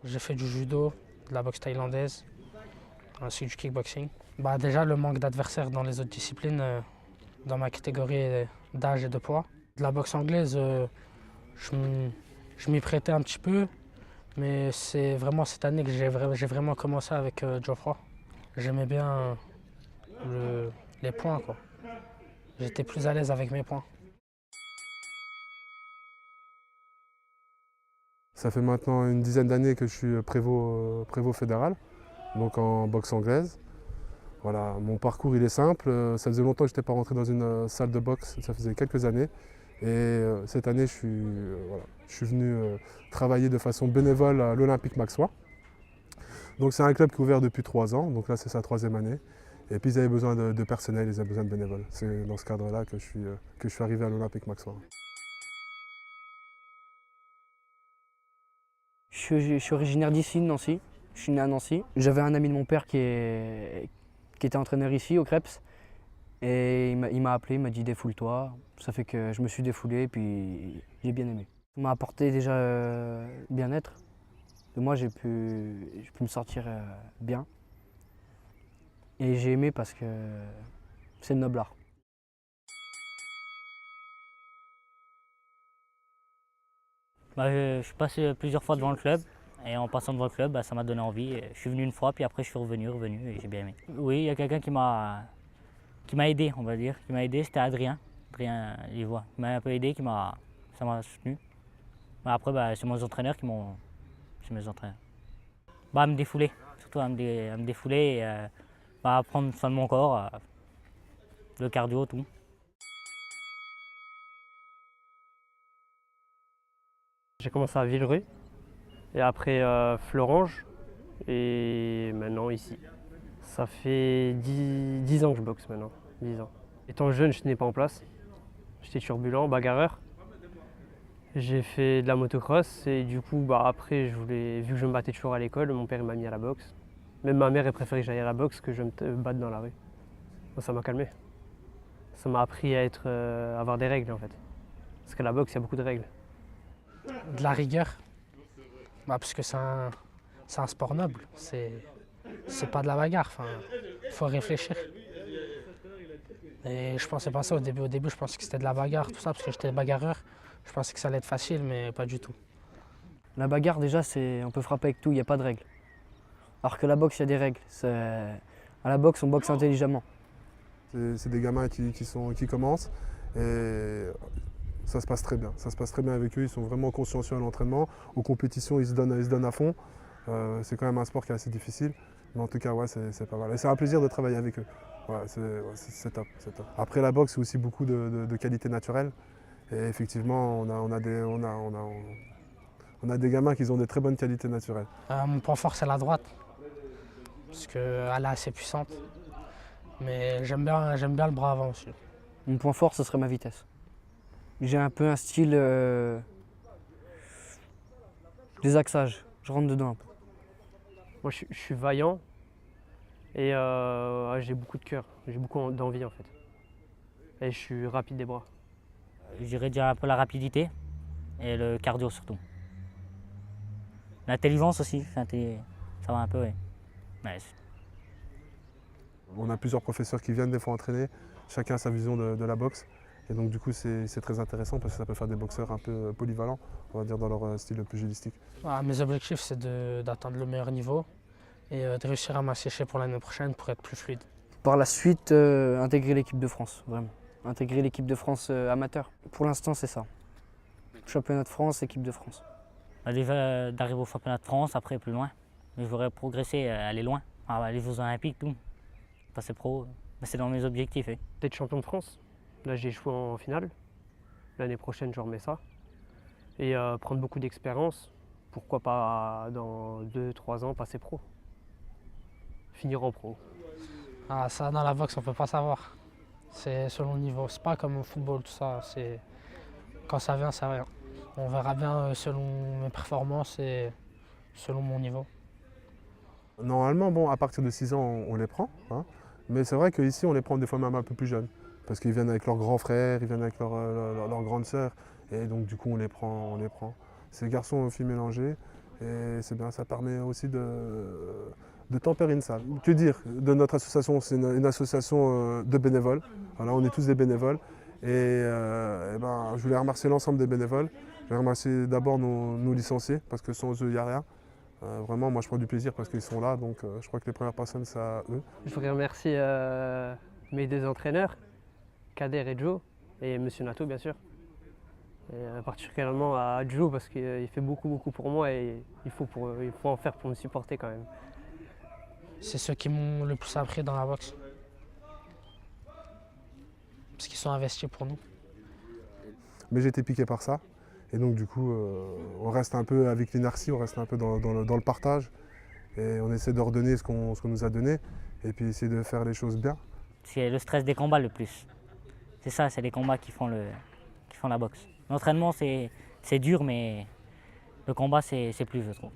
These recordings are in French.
J'ai fait du judo, de la boxe thaïlandaise, ainsi que du kickboxing. Déjà, le manque d'adversaires dans les autres disciplines, dans ma catégorie d'âge et de poids. De la boxe anglaise, je je m'y prêtais un petit peu, mais c'est vraiment cette année que j'ai vraiment commencé avec Geoffroy. J'aimais bien les points, quoi. J'étais plus à l'aise avec mes points. Ça fait maintenant une dizaine d'années que je suis prévôt fédéral, donc en boxe anglaise. Voilà, mon parcours il est simple. Ça faisait longtemps que je n'étais pas rentré dans une salle de boxe, ça faisait quelques années. Et cette année, je suis venu travailler de façon bénévole à l'Olympique Maxois. Donc c'est un club qui est ouvert depuis 3 ans, donc là c'est sa troisième année. Et puis ils avaient besoin de personnel, ils avaient besoin de bénévoles. C'est dans ce cadre-là que je suis arrivé à l'Olympique Maxois. Je suis originaire d'ici, de Nancy. Je suis né à Nancy. J'avais un ami de mon père qui était entraîneur ici, au Creps. Et il m'a appelé, il m'a dit défoule-toi. Ça fait que je me suis défoulé, puis j'ai bien aimé. Ça m'a apporté déjà bien-être. De moi, j'ai pu me sortir bien. Et j'ai aimé parce que c'est le noble art. Je suis passé plusieurs fois devant le club et en passant devant le club, ça m'a donné envie. Je suis venu une fois, puis après je suis revenu et j'ai bien aimé. Oui, il y a quelqu'un qui m'a aidé, on va dire. Qui m'a aidé, c'était Adrien Livois. Il m'a un peu aidé, ça m'a soutenu. Mais après, c'est mes entraîneurs qui m'ont. C'est mes entraîneurs. À me défouler, surtout à me défouler et à prendre soin de mon corps, le cardio, tout. J'ai commencé à Villeruy et après Florange et maintenant ici. Ça fait 10 ans que je boxe maintenant, 10 ans. Étant jeune, je tenais pas en place. J'étais turbulent, bagarreur. J'ai fait de la motocross et du coup après vu que je me battais toujours à l'école, mon père m'a mis à la boxe. Même ma mère elle préférait que j'aille à la boxe que je me batte dans la rue. Bon, ça m'a calmé. Ça m'a appris à avoir des règles en fait. Parce qu'à la boxe il y a beaucoup de règles. De la rigueur, parce que c'est un sport noble, c'est pas de la bagarre, enfin, faut réfléchir. Et je pensais pas ça au début je pensais que c'était de la bagarre, tout ça, parce que j'étais bagarreur, je pensais que ça allait être facile, mais pas du tout. La bagarre, déjà, on peut frapper avec tout, il n'y a pas de règles. Alors que la boxe, il y a des règles. À la boxe, on boxe intelligemment. C'est des gamins qui commencent et ça se passe très bien. Ça se passe très bien avec eux, ils sont vraiment consciencieux à l'entraînement. Aux compétitions, ils se donnent à fond. C'est quand même un sport qui est assez difficile. Mais en tout cas, ouais, c'est pas mal. Et c'est un plaisir de travailler avec eux. Ouais, c'est top, c'est top. Après la boxe, c'est aussi beaucoup de qualités naturelles. Et effectivement, on a des gamins qui ont des très bonnes qualités naturelles. Mon point fort, c'est la droite, parce qu'elle est assez puissante. Mais j'aime bien le bras avant aussi. Mon point fort, ce serait ma vitesse. J'ai un peu un style désaxage. Je rentre dedans un peu. Moi je suis vaillant et j'ai beaucoup de cœur, j'ai beaucoup d'envie en fait. Et je suis rapide des bras. J'irais dire un peu la rapidité et le cardio surtout. L'intelligence aussi, ça va un peu, oui. On a plusieurs professeurs qui viennent des fois entraîner, chacun a sa vision de la boxe. Et donc du coup c'est très intéressant parce que ça peut faire des boxeurs un peu polyvalents, on va dire dans leur style pugilistique. Mes objectifs, c'est d'atteindre le meilleur niveau et de réussir à m'assécher pour l'année prochaine pour être plus fluide. Par la suite, intégrer l'équipe de France, vraiment. Intégrer l'équipe de France amateur. Pour l'instant, c'est ça. Championnat de France, équipe de France. Déjà d'arriver au championnat de France, après plus loin. Mais je voudrais progresser, aller loin. Les Jeux Olympiques, tout. Passer pro, c'est dans mes objectifs. D'être champion de France. Là j'ai échoué en finale. L'année prochaine je remets ça. Et prendre beaucoup d'expérience. Pourquoi pas dans 2-3 ans passer pro. Finir en pro. Ça dans la boxe on peut pas savoir. C'est selon le niveau. C'est pas comme au football tout ça. Quand ça vient, ça vient. On verra bien selon mes performances et selon mon niveau. Normalement, à partir de 6 ans, on les prend. Hein. Mais c'est vrai qu'ici, on les prend des fois même un peu plus jeunes. Parce qu'ils viennent avec leurs grands frères, ils viennent avec leurs grandes sœurs. Et donc, du coup, on les prend. C'est garçons et filles mélangés. Et c'est bien, ça permet aussi de tempérer une salle. Que dire de notre association? C'est une association de bénévoles. Voilà, on est tous des bénévoles. Et ben, je voulais remercier l'ensemble des bénévoles. Je voulais remercier d'abord nos licenciés, parce que sans eux, il n'y a rien. Vraiment, moi je prends du plaisir parce qu'ils sont là, donc je crois que les premières personnes, c'est à eux. Je voudrais remercier mes deux entraîneurs, Kader et Joe, et Monsieur Nato bien sûr. Et particulièrement à Joe parce qu'il fait beaucoup pour moi et il faut en faire pour me supporter quand même. C'est ceux qui m'ont le plus appris dans la boxe. Parce qu'ils sont investis pour nous. Mais j'ai été piqué par ça. Et donc du coup, on reste un peu avec l'inertie, on reste un peu dans le partage. Et on essaie de redonner ce qu'on nous a donné. Et puis essayer de faire les choses bien. C'est le stress des combats le plus. C'est ça, c'est les combats qui font la boxe. L'entraînement, c'est dur, mais le combat, c'est plus, je trouve.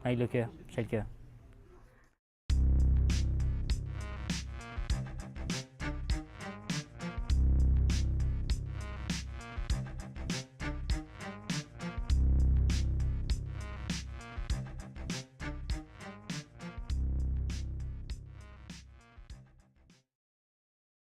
Avec le cœur, c'est le cœur.